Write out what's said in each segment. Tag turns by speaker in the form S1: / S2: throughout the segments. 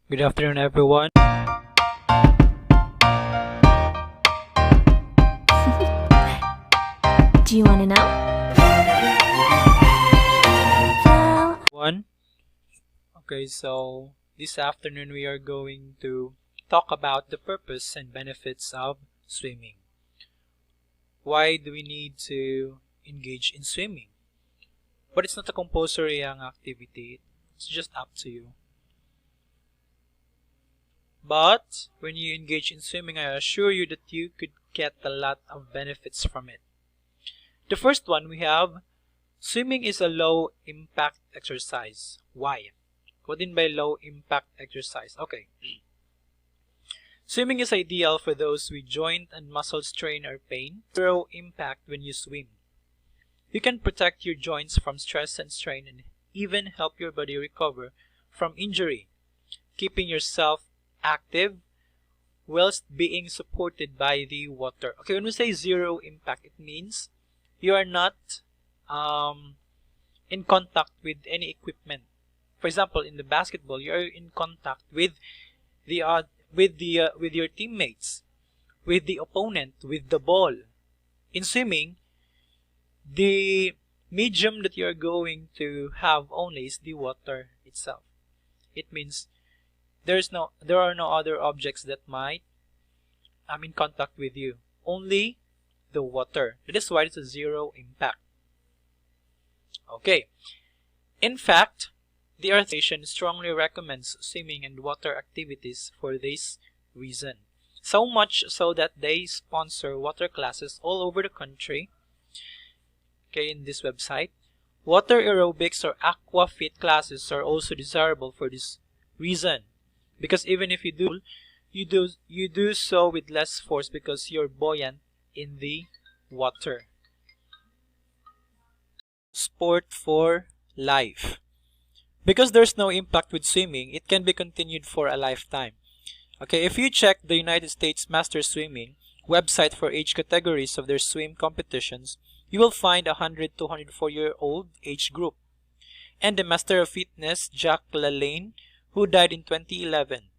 S1: Good afternoon, everyone.
S2: Do you want to know?
S1: One. Okay, so this afternoon we are going to talk about the purpose and benefits of swimming. Why do we need to engage in swimming? But it's not a compulsory activity. It's just up to you. But when you engage in swimming, I assure you that you could get a lot of benefits from it. The first one we have, swimming is a low impact exercise. Why? What do you mean by low impact exercise? Okay. Swimming is ideal for those with joint and muscle strain or pain. Zero impact when you swim. You can protect your joints from stress and strain and even help your body recover from injury, keeping yourself active whilst being supported by the water. Okay, when we say zero impact, it means you are not in contact with any equipment. For example, in the basketball, you are in contact with your teammates, with the opponent, with the ball. In swimming, the medium that you are going to have only is the water itself. It means there are no other objects that might in contact with you. Only the water. That is why it's a zero impact. Okay. In fact, the Earth Station strongly recommends swimming and water activities for this reason. So much so that they sponsor water classes all over the country. Okay, in this website. Water aerobics or aqua fit classes are also desirable for this reason. Because even if you do so with less force because you're buoyant in the water. Sport for life. Because there's no impact with swimming, it can be continued for a lifetime. Okay, if you check the United States Master Swimming website for age categories of their swim competitions, you will find a 100 to 104-year-old age group. And the Master of Fitness, Jack LaLanne, who died in 2011,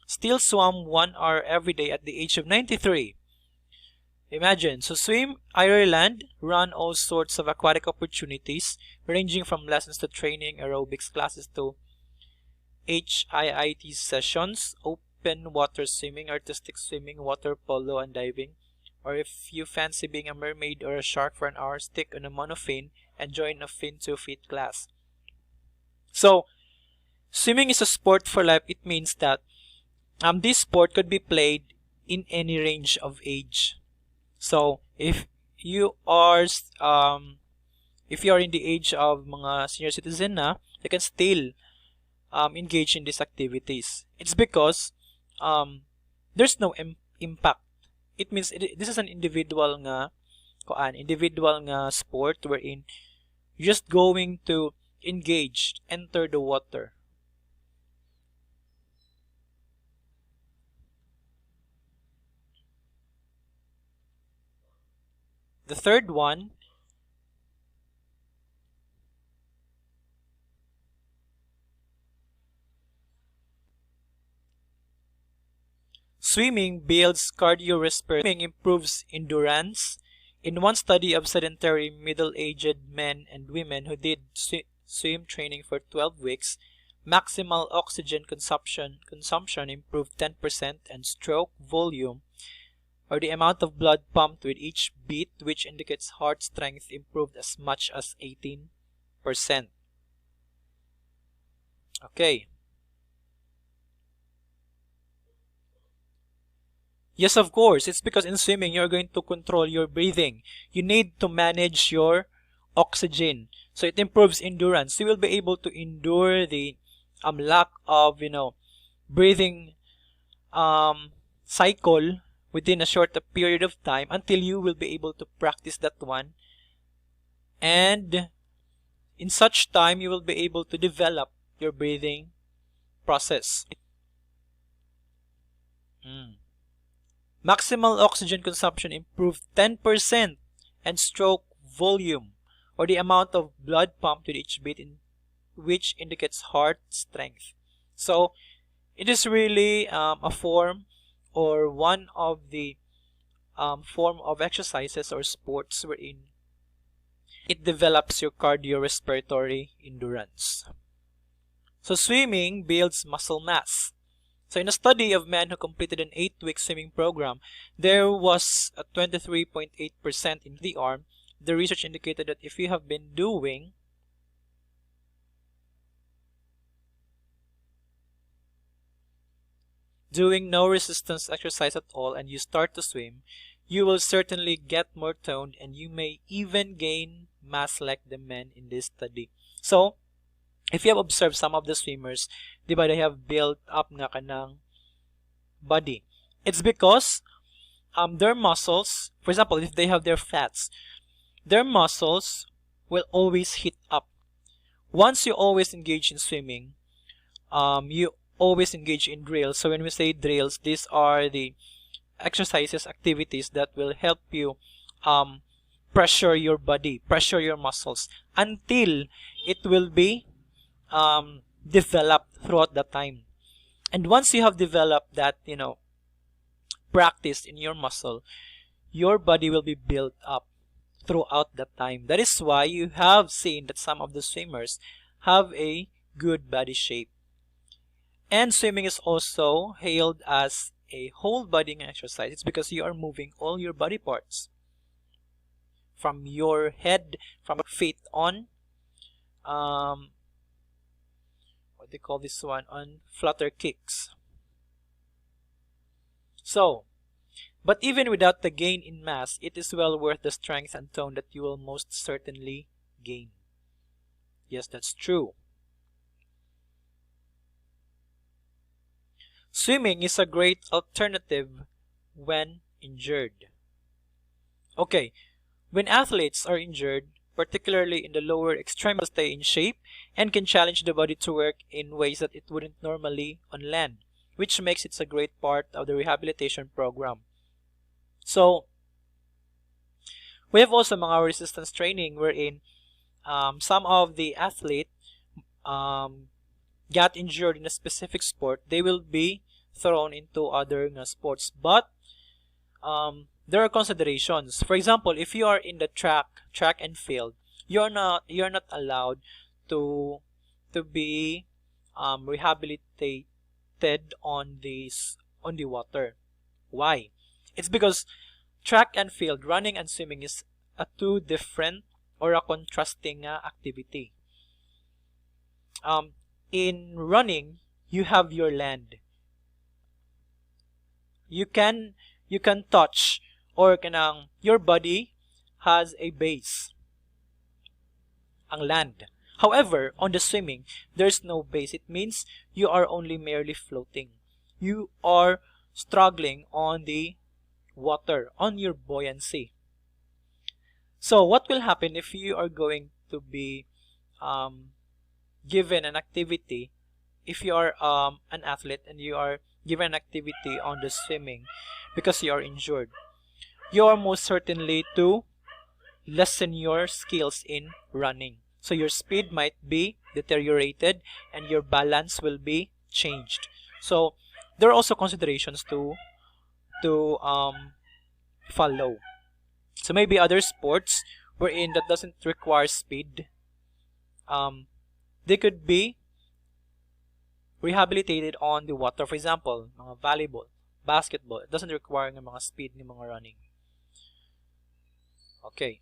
S1: still swam 1 hour every day at the age of 93. Imagine, so Swim Ireland run all sorts of aquatic opportunities, ranging from lessons to training, aerobics classes to HIIT sessions, open water swimming, artistic swimming, water polo, and diving. Or if you fancy being a mermaid or a shark for an hour, stick on a monofin and join a fin to fit class. So, swimming is a sport for life. It means that this sport could be played in any range of age. So, if you are in the age of mga senior citizen na, you can still engage in these activities. It's because there's no impact. It means this is an individual sport wherein you're just going to engage, enter the water. The third one, swimming builds cardiorespiratory. Swimming improves endurance. In one study of sedentary middle-aged men and women who did swim training for 12 weeks, maximal oxygen consumption improved 10% and stroke volume, or the amount of blood pumped with each beat, which indicates heart strength, improved as much as 18%. Okay. Yes, of course. It's because in swimming, you're going to control your breathing. You need to manage your oxygen. So it improves endurance. You will be able to endure the lack of, breathing cycle within a shorter period of time until you will be able to practice that one. And in such time, you will be able to develop your breathing process. Maximal oxygen consumption improved 10% and stroke volume, or the amount of blood pumped with each beat, which indicates heart strength. So It is really a form or one of the form of exercises or sports wherein it develops your cardiorespiratory endurance. So swimming builds muscle mass. So in a study of men who completed an 8-week swimming program, there was a 23.8% in the arm. The research indicated that if you have been doing no resistance exercise at all and you start to swim, you will certainly get more toned and you may even gain mass like the men in this study. So, if you have observed some of the swimmers, di ba, they have built up na kanang body. It's because their muscles, for example, if they have their fats, their muscles will always heat up. Once you always engage in swimming, you always engage in drills. So when we say drills, these are the exercises, activities that will help you pressure your body, pressure your muscles until it will be developed throughout the time. And once you have developed that, practice in your muscle, your body will be built up throughout the time. That is why you have seen that some of the swimmers have a good body shape. And swimming is also hailed as a whole body exercise. It's because you are moving all your body parts. From your head, from your feet on, what they call this one, on flutter kicks. So, but even without the gain in mass, it is well worth the strength and tone that you will most certainly gain. Yes, that's true. Swimming is a great alternative when injured. Okay, when athletes are injured, particularly in the lower extremities, stay in shape and can challenge the body to work in ways that it wouldn't normally on land, which makes it a great part of the rehabilitation program. So, we have also mga resistance training wherein some of the athletes got injured in a specific sport, they will be thrown into other sports. But there are considerations. For example, if you are in the track and field, you're not allowed to be rehabilitated on the water. Why? It's because track and field, running and swimming, is a two different or a contrasting activity. In running, you have your land. You can touch, or your body has a base, ang land. However, on the swimming, there's no base. It means you are only merely floating. You are struggling on the water, on your buoyancy. So what will happen if you are going to be given an activity, if you are an athlete and you are given an activity on the swimming because you are injured? You are most certainly to lessen your skills in running. So your speed might be deteriorated and your balance will be changed. So there are also considerations to follow. So maybe other sports wherein that doesn't require speed, they could be rehabilitated on the water. For example, mga volleyball, basketball, it doesn't require ng mga speed ni mga running. Okay.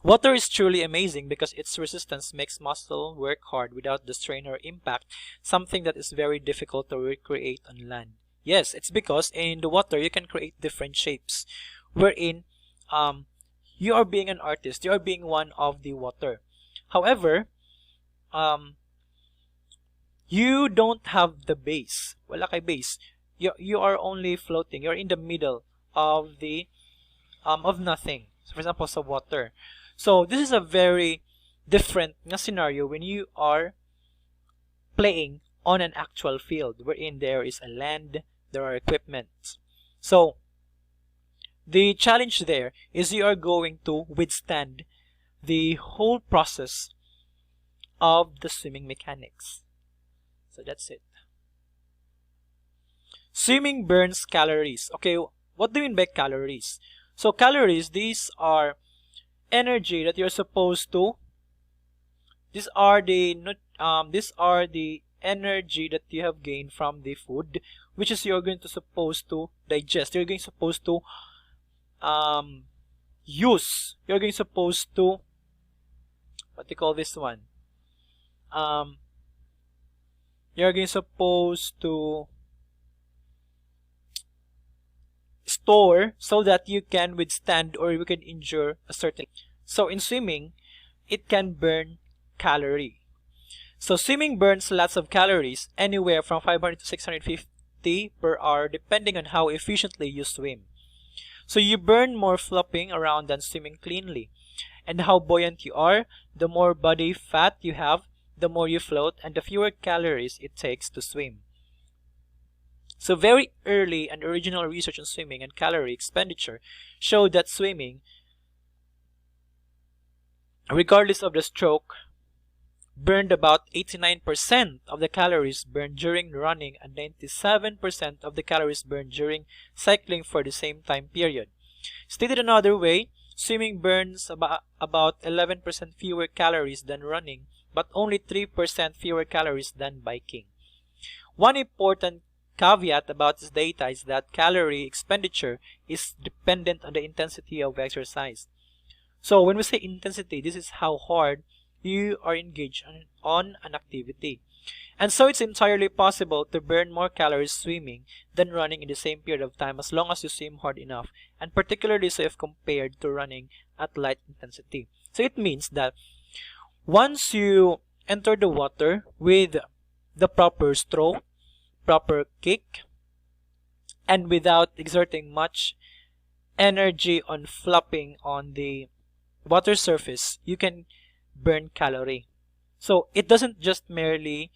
S1: Water is truly amazing because its resistance makes muscle work hard without the strain or impact, something that is very difficult to recreate on land. Yes, it's because in the water you can create different shapes, wherein you are being an artist, you are being one of the water. However, you don't have the base. Wala kay base. You are only floating. You're in the middle of the of nothing. So for example, sa water. So this is a very different scenario when you are playing on an actual field wherein there is a land, there are equipment. So the challenge there is you are going to withstand the whole process of the swimming mechanics. So that's it. Swimming burns calories. Okay, what do you mean by calories? So calories, these are energy that you're supposed to, these are the energy that you have gained from the food, which is you're going to supposed to digest. You're going supposed to use. You're going supposed to, what do you call this one? You're going supposed to store so that you can withstand or you can endure a certain. So in swimming, it can burn calorie. So swimming burns lots of calories, anywhere from 500 to 650 per hour, depending on how efficiently you swim. So you burn more flopping around than swimming cleanly. And how buoyant you are, the more body fat you have, the more you float, and the fewer calories it takes to swim. So very early and original research on swimming and calorie expenditure showed that swimming, regardless of the stroke, burned about 89% of the calories burned during running and 97% of the calories burned during cycling for the same time period. Stated another way, swimming burns about 11% fewer calories than running, but only 3% fewer calories than biking. One important caveat about this data is that calorie expenditure is dependent on the intensity of exercise. So when we say intensity, this is how hard you are engaged on an activity. And so it's entirely possible to burn more calories swimming than running in the same period of time as long as you swim hard enough, and particularly so if compared to running at light intensity. So it means that once you enter the water with the proper stroke, proper kick, and without exerting much energy on flopping on the water surface, you can burn calorie. So it doesn't just merely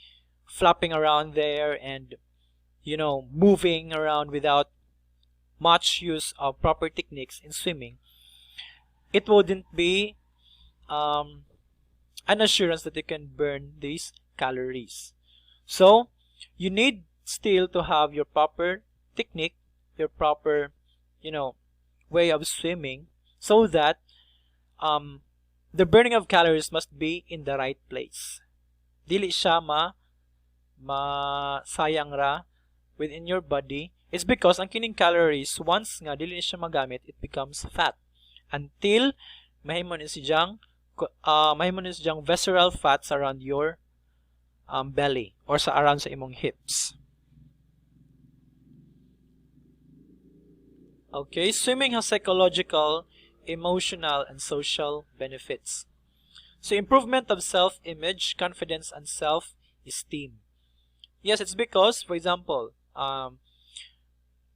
S1: flopping around there and moving around without much use of proper techniques in swimming. It wouldn't be an assurance that you can burn these calories. So you need still to have your proper technique, your proper way of swimming, so that the burning of calories must be in the right place. Dili siya sayang ra within your body. It's because ang kining calories, once nga dili siya magamit, it becomes fat until mahimo ni siyang visceral fats around your belly or around sa imong hips. Okay, swimming has psychological, emotional, and social benefits. So improvement of self-image, confidence, and self-esteem. Yes, it's because, for example,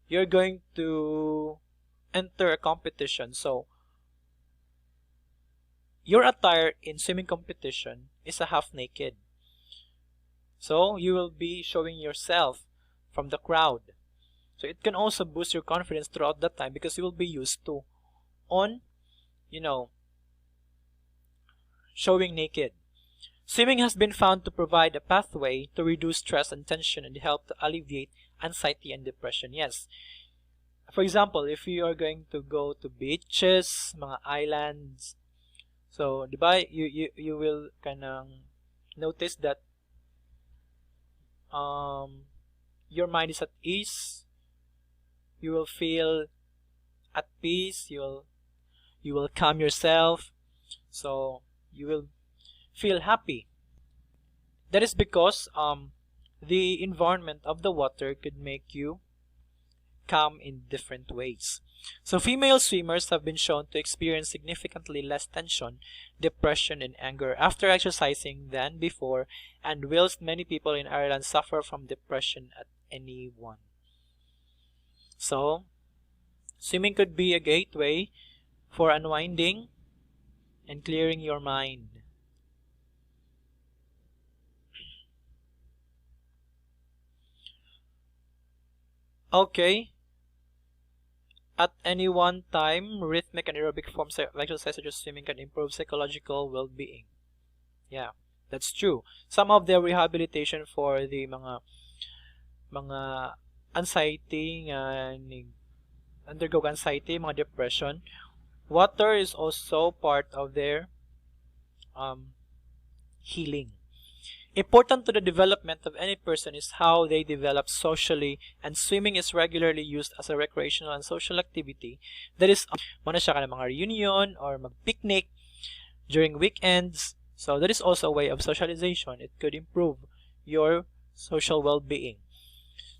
S1: you're going to enter a competition. So your attire in swimming competition is a half naked. So you will be showing yourself from the crowd. So it can also boost your confidence throughout that time because you will be used to showing naked. Swimming has been found to provide a pathway to reduce stress and tension and help to alleviate anxiety and depression. Yes. For example, if you are going to go to beaches, mga islands, so diba, you will kanang notice that your mind is at ease. You will feel at peace. You will calm yourself. So you will feel happy. That is because the environment of the water could make you calm in different ways. So female swimmers have been shown to experience significantly less tension, depression, and anger after exercising than before, and whilst many people in Ireland suffer from depression at any one. So swimming could be a gateway for unwinding and clearing your mind. Okay. At any one time, rhythmic and aerobic forms of exercise such as swimming can improve psychological well-being. Yeah, That's true. Some of the rehabilitation for the mga anxiety nga undergo anxiety, mga depression, water is also part of their healing. Important to the development of any person is how they develop socially, and swimming is regularly used as a recreational and social activity that is muna siya ka ng mga reunion or mag-picnic during weekends. So that is also a way of socialization. It could improve your social well-being.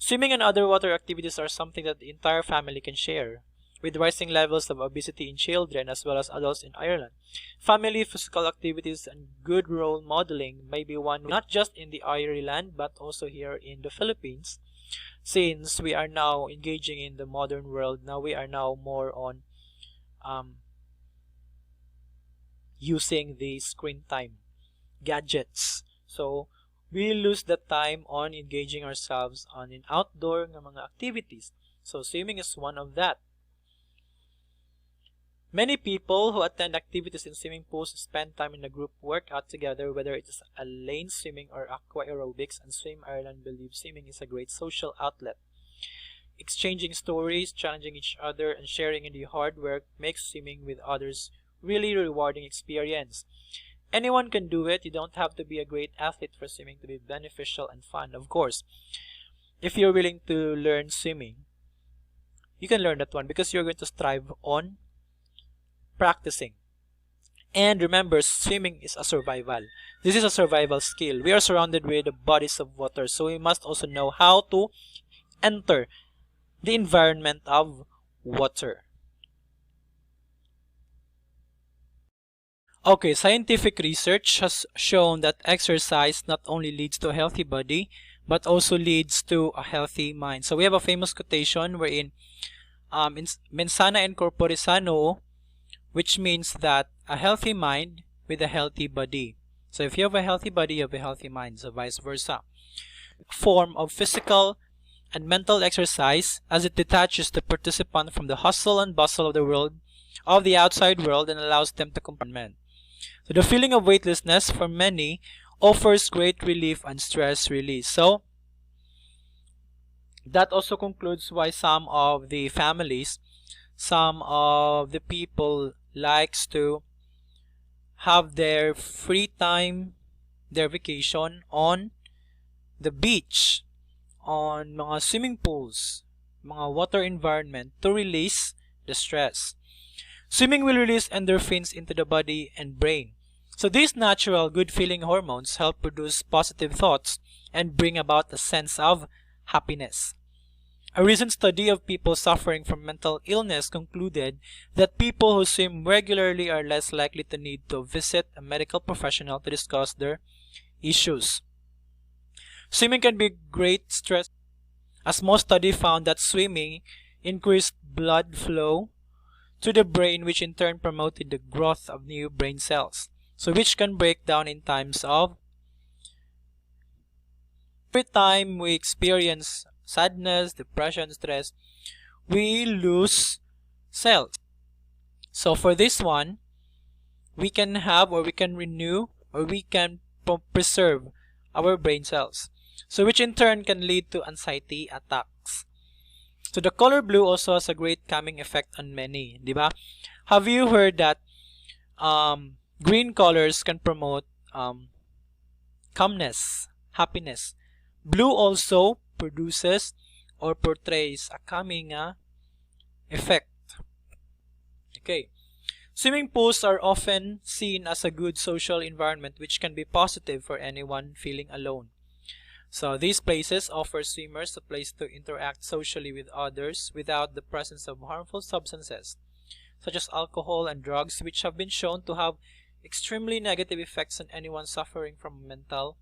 S1: Swimming and other water activities are something that the entire family can share. With rising levels of obesity in children as well as adults in Ireland, family physical activities and good role modeling may be one not just in the Ireland but also here in the Philippines. Since we are now engaging in the modern world, now we are now more on using the screen time, gadgets. So we lose the time on engaging ourselves on in outdoor nga mga activities. So swimming is one of that. Many people who attend activities in swimming pools spend time in a group workout together, whether it is a lane swimming or aqua aerobics, and Swim Ireland believes swimming is a great social outlet. Exchanging stories, challenging each other, and sharing in the hard work makes swimming with others really rewarding experience. Anyone can do it. You don't have to be a great athlete for swimming to be beneficial and fun. Of course, if you're willing to learn swimming, you can learn that one because you're going to strive on practicing. And remember, swimming is a survival. This is a survival skill. We are surrounded with bodies of water, so we must also know how to enter the environment of water. Okay, scientific research has shown that exercise not only leads to a healthy body, but also leads to a healthy mind. So we have a famous quotation wherein mens sana in corpore sano, which means that a healthy mind with a healthy body. So if you have a healthy body, you have a healthy mind, so vice versa. Form of physical and mental exercise as it detaches the participant from the hustle and bustle of the world, of the outside world, and allows them to comprehend. So the feeling of weightlessness for many offers great relief and stress release. So that also concludes why some of the families, some of the people likes to have their free time, their vacation on the beach, on mga swimming pools, mga water environment to release the stress. Swimming will release endorphins into the body and brain. So these natural good feeling hormones help produce positive thoughts and bring about a sense of happiness. A recent study of people suffering from mental illness concluded that people who swim regularly are less likely to need to visit a medical professional to discuss their issues. Swimming can be great stress, as most studies found that swimming increased blood flow to the brain, which in turn promoted the growth of new brain cells, so which can break down in times of every time we experience sadness, depression, stress, we lose cells. So for this one, we can have, or we can renew, or we can preserve our brain cells, so which in turn can lead to anxiety attacks. So the color blue also has a great calming effect on many, diba? Have you heard that green colors can promote calmness, happiness? Blue also produces or portrays a calming effect. Okay. Swimming pools are often seen as a good social environment which can be positive for anyone feeling alone. So these places offer swimmers a place to interact socially with others without the presence of harmful substances such as alcohol and drugs, which have been shown to have extremely negative effects on anyone suffering from mental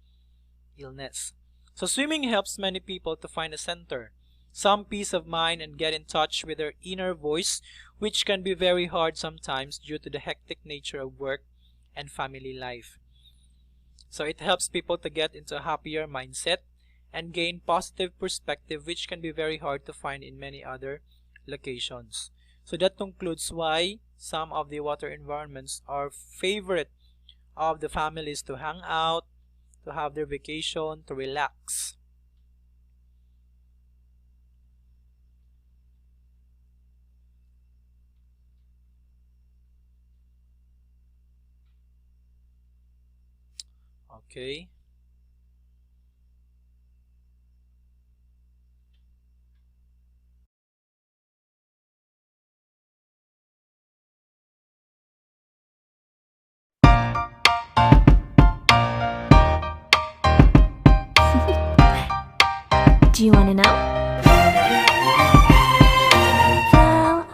S1: illness. So swimming helps many people to find a center, some peace of mind, and get in touch with their inner voice, which can be very hard sometimes due to the hectic nature of work and family life. So it helps people to get into a happier mindset and gain positive perspective, which can be very hard to find in many other locations. So that concludes why some of the water environments are favorite of the families to hang out, to have their vacation, to relax. Okay.
S2: Do you want to know?